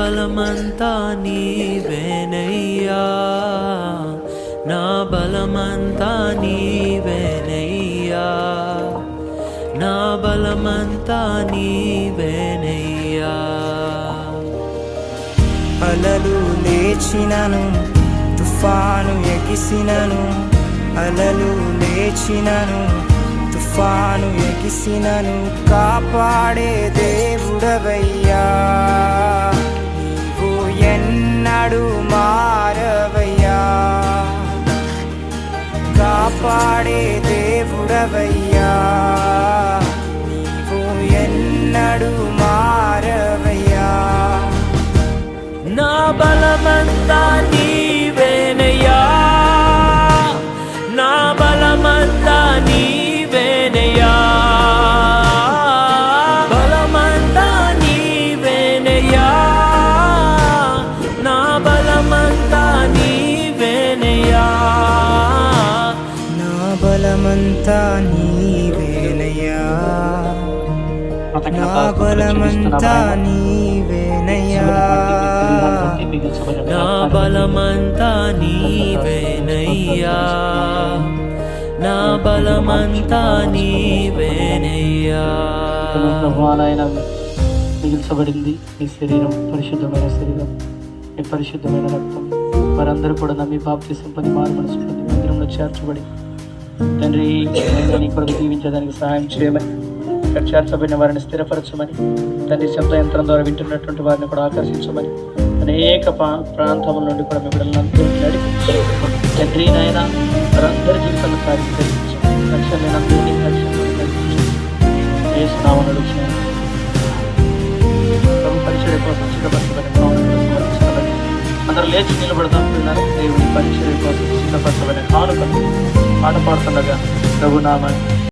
బలమంతా నీవేనయ్యా, నా బలమంతా నీవేనయ్యా, నా బలమంతా నీవేనయ్యా. అలలు లేచినను, తుఫాను ఎగిసినను, అలలు లేచినను, తుఫాను ఎగిసినను, కాపాడే దేవుడవయ్యా. నీవు ఎన్నడు మారవయ్యా, కాపాడే దేవుడవయ్యా. నీవు ఎన్నడు మారవయ్యా. నా బలమంతా నీవేనయ్యా, నా బలమంతా నీవేనయ్యా, బలమంతా నీవేనయ్యా, నా బలమంతా నీవేనయ్యా, నా బలమంతా నీవేనయ్యా, నా బలమంతా నీవేనయ్యా, నా బలమంతా నీవేనయ్యా, నా బలమంతా నీవేనయ్యా. ప్రభావాలైన మిగిల్చబడింది నీ శరీరం, పరిశుద్ధమైన శరీరం, నీ పరిశుద్ధమైన రక్తం. వారందరూ కూడా నమ్మి బాప్తిసం పొంది మారు మనసు పొంది మందిరంలో చేర్చబడి తండ్రి నీ కొరకు దీవించడానికి సహాయం చేయమని, ఇక్కడ చేర్చబడిన వారిని స్థిరపరచమని, తండ్రి శబ్ద యంత్రం ద్వారా వింటున్నటువంటి వారిని కూడా ఆకర్షించమని, అనేక ప్రాంతముల నుండి కూడా మిమ్మల్ని అందరికీ నడిపించి తండ్రి నాయన వారందరి జీవితాలను కార్యక్రమించి రక్షణందరినీ చేస్తున్నామని అడుగుతున్నాను. పరిచర్య కోసం సిద్ధపరచబడి అందరూ లేచి నిలబడతాం పిల్లలు. దేవుని పరిచర్య కోసం సిద్ధపరచబడిన కానుకలు పాట పాడుతుండగా ప్రభునామాన్ని